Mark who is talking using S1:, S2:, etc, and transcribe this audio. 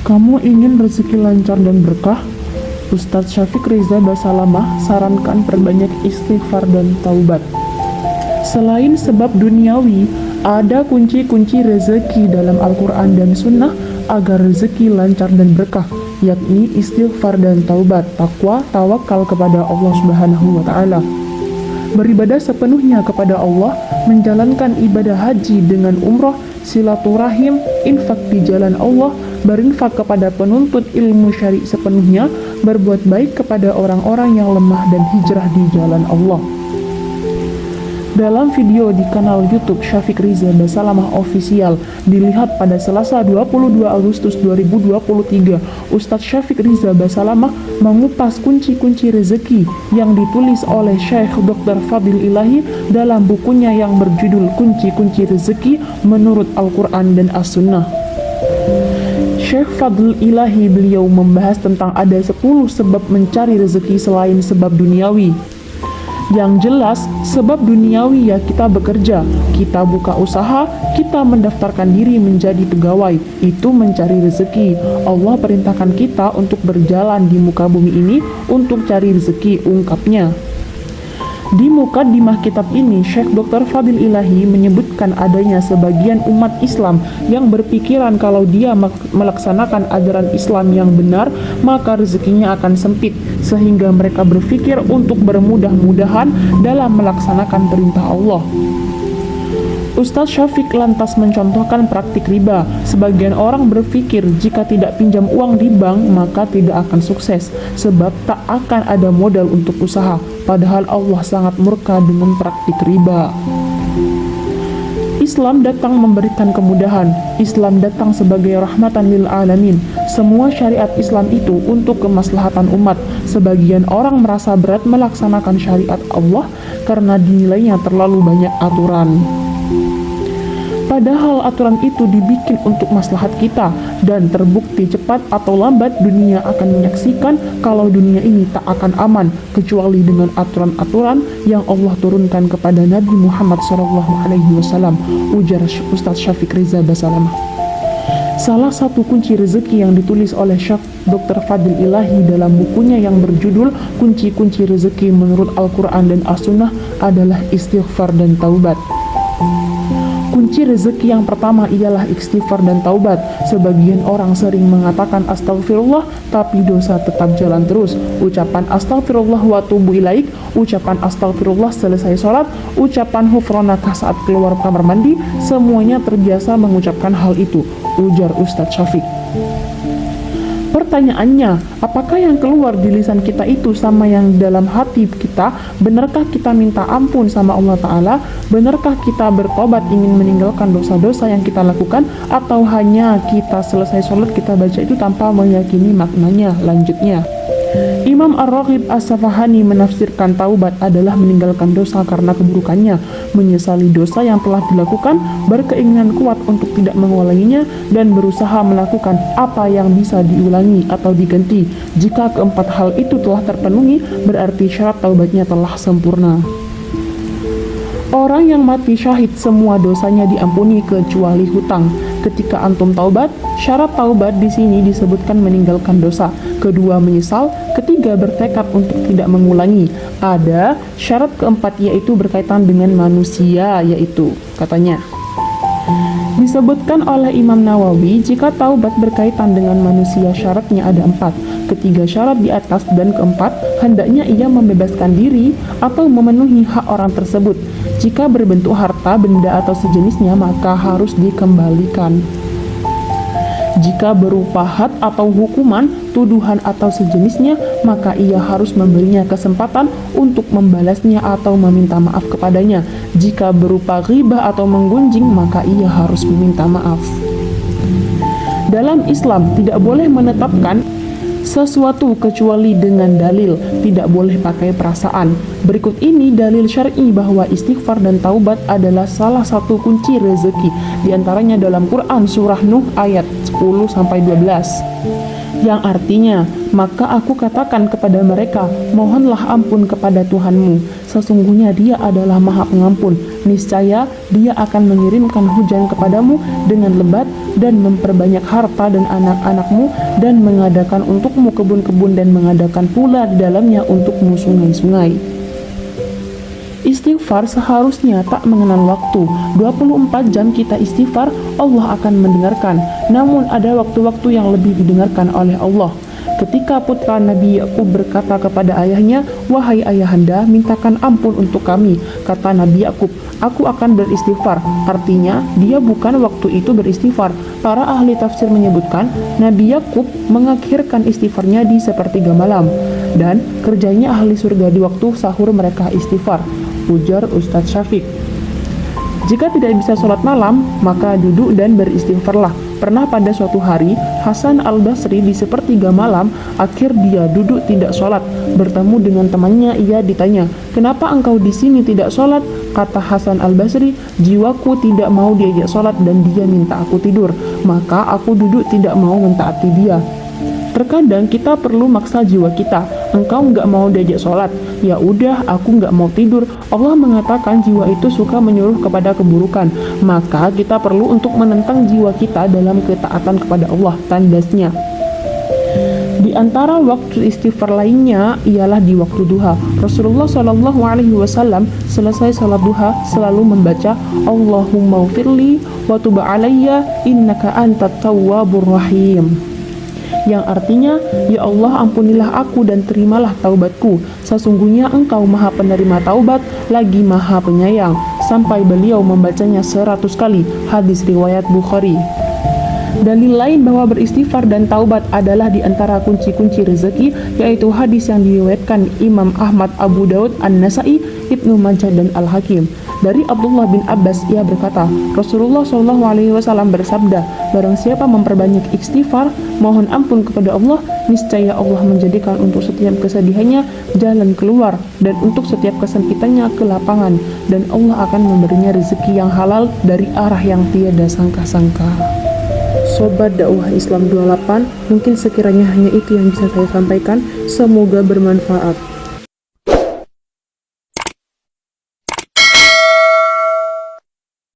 S1: Kamu ingin rezeki lancar dan berkah? Ustadz Syafiq Riza Basalamah sarankan perbanyak istighfar dan taubat. Selain sebab duniawi, ada kunci-kunci rezeki dalam Al-Quran dan Sunnah agar rezeki lancar dan berkah, yakni istighfar dan taubat, takwa, tawakal kepada Allah Subhanahu wa Ta'ala. Beribadah sepenuhnya kepada Allah, menjalankan ibadah haji dengan umroh, silaturahim, infak di jalan Allah, berinfak kepada penuntut ilmu syari sepenuhnya, berbuat baik kepada orang-orang yang lemah dan hijrah di jalan Allah. Dalam video di kanal YouTube Syafiq Riza Basalamah Official dilihat pada Selasa 22 Agustus 2023, Ustadz Syafiq Riza Basalamah mengupas kunci-kunci rezeki yang ditulis oleh Syekh Dr. Fadil Ilahi dalam bukunya yang berjudul Kunci-Kunci Rezeki Menurut Al-Quran dan As-Sunnah. Syekh Fadl Ilahi beliau membahas tentang ada 10 sebab mencari rezeki selain sebab duniawi. Yang jelas, sebab duniawi ya kita bekerja, kita buka usaha, kita mendaftarkan diri menjadi pegawai, itu mencari rezeki. Allah perintahkan kita untuk berjalan di muka bumi ini untuk cari rezeki, ungkapnya. Di Mukaddimah kitab ini, Syekh Dr. Fadil Ilahi menyebutkan adanya sebagian umat Islam yang berpikiran kalau dia melaksanakan ajaran Islam yang benar, maka rezekinya akan sempit, sehingga mereka berpikir untuk bermudah-mudahan dalam melaksanakan perintah Allah. Ustadz Syafiq lantas mencontohkan praktik riba. Sebagian orang berpikir jika tidak pinjam uang di bank maka tidak akan sukses, sebab tak akan ada modal untuk usaha. Padahal Allah sangat murka dengan praktik riba. Islam datang memberikan kemudahan. Islam datang sebagai rahmatan lil alamin. Semua syariat Islam itu untuk kemaslahatan umat. Sebagian orang merasa berat melaksanakan syariat Allah karena dinilainya terlalu banyak aturan. Padahal aturan itu dibikin untuk maslahat kita, dan terbukti cepat atau lambat dunia akan menyaksikan kalau dunia ini tak akan aman kecuali dengan aturan-aturan yang Allah turunkan kepada Nabi Muhammad SAW, ujar Ustadz Syafiq Riza Basalamah. Salah satu kunci rezeki yang ditulis oleh Syekh Dr. Fadil Ilahi dalam bukunya yang berjudul Kunci-Kunci Rezeki Menurut Al-Quran dan As-Sunnah adalah istighfar dan taubat. Kunci rezeki yang pertama ialah istighfar dan taubat. Sebagian orang sering mengatakan astagfirullah, tapi dosa tetap jalan terus. Ucapan astagfirullah wa tubu ilaik, ucapan astagfirullah selesai sholat, ucapan hufronaka saat keluar kamar mandi, semuanya terbiasa mengucapkan hal itu, ujar Ustadz Syafiq. Pertanyaannya, apakah yang keluar di lisan kita itu sama yang dalam hati kita? Benarkah kita minta ampun sama Allah Ta'ala? Benarkah kita bertobat ingin meninggalkan dosa-dosa yang kita lakukan? Atau hanya kita selesai sholat kita baca itu tanpa meyakini maknanya? Lanjutnya, Imam Ar-Raghib As-Safahani menafsirkan taubat adalah meninggalkan dosa karena keburukannya, menyesali dosa yang telah dilakukan, berkeinginan kuat untuk tidak mengulanginya, dan berusaha melakukan apa yang bisa diulangi atau diganti. Jika keempat hal itu telah terpenuhi, berarti syarat taubatnya telah sempurna. Orang yang mati syahid semua dosanya diampuni kecuali hutang. Ketika antum taubat, syarat taubat di sini disebutkan meninggalkan dosa. Kedua, menyesal. Ketiga, bertekad untuk tidak mengulangi. Ada syarat keempat yaitu berkaitan dengan manusia, yaitu katanya disebutkan oleh Imam Nawawi, jika taubat berkaitan dengan manusia syaratnya ada 4. Ketiga syarat di atas dan keempat, hendaknya ia membebaskan diri atau memenuhi hak orang tersebut. Jika berbentuk harta, benda atau sejenisnya, maka harus dikembalikan. Jika berupa had atau hukuman, tuduhan atau sejenisnya, maka ia harus memberinya kesempatan untuk membalasnya atau meminta maaf kepadanya. Jika berupa ghibah atau menggunjing, maka ia harus meminta maaf. Dalam Islam tidak boleh menetapkan sesuatu kecuali dengan dalil, tidak boleh pakai perasaan. Berikut ini dalil syar'i bahwa istighfar dan taubat adalah salah satu kunci rezeki. Di antaranya dalam Quran surah Nuh ayat 10-12. Yang artinya, maka aku katakan kepada mereka, mohonlah ampun kepada Tuhanmu, sesungguhnya Dia adalah Maha Pengampun. Niscaya Dia akan mengirimkan hujan kepadamu dengan lebat dan memperbanyak harta dan anak-anakmu, dan mengadakan untukmu kebun-kebun, dan mengadakan pula di dalamnya untukmu sungai-sungai. Istighfar seharusnya tak mengenal waktu. 24 jam kita istighfar, Allah akan mendengarkan. Namun ada waktu-waktu yang lebih didengarkan oleh Allah. Ketika putra Nabi Yakub berkata kepada ayahnya, "Wahai ayahanda, mintakan ampun untuk kami." Kata Nabi Yakub, "Aku akan beristighfar." Artinya, dia bukan waktu itu beristighfar. Para ahli tafsir menyebutkan, Nabi Yakub mengakhirkan istighfarnya di sepertiga malam. Dan kerjanya ahli surga di waktu sahur mereka istighfar. Ujar Ustadz Syafiq. Jika tidak bisa sholat malam, maka duduk dan beristighfarlah. Pernah pada suatu hari, Hasan al-Basri di sepertiga malam, akhir dia duduk tidak sholat. Bertemu dengan temannya, ia ditanya, "Kenapa engkau di sini tidak sholat?" Kata Hasan al-Basri, "Jiwaku tidak mau diajak sholat dan dia minta aku tidur. Maka aku duduk tidak mau mentaati dia." Terkadang kita perlu maksa jiwa kita. Engkau nggak mau diajak sholat, ya udah aku nggak mau tidur. Allah mengatakan jiwa itu suka menyuruh kepada keburukan. Maka kita perlu untuk menentang jiwa kita dalam ketaatan kepada Allah. Tandasnya, di antara waktu istighfar lainnya ialah di waktu duha. Rasulullah Shallallahu Alaihi Wasallam selesai salat duha selalu membaca Allahumma ufirli wa tub alayya innaka antat tawwabur rahim, yang artinya, "Ya Allah, ampunilah aku dan terimalah taubatku. Sesungguhnya Engkau Maha Penerima taubat lagi Maha Penyayang." Sampai beliau membacanya 100 kali. Hadis riwayat Bukhari. Dalil lain bahwa beristighfar dan taubat adalah di antara kunci-kunci rezeki, yaitu hadis yang diriwayatkan Imam Ahmad, Abu Daud, An-Nasai, Ibnu Majah, dan Al-Hakim. Dari Abdullah bin Abbas, ia berkata, Rasulullah SAW bersabda, "Barang siapa memperbanyak istighfar, mohon ampun kepada Allah, niscaya Allah menjadikan untuk setiap kesedihannya jalan keluar, dan untuk setiap kesempitannya kelapangan, dan Allah akan memberinya rezeki yang halal dari arah yang tiada sangka-sangka." Sobat dakwah Islam 28, mungkin sekiranya hanya itu yang bisa saya sampaikan. Semoga bermanfaat.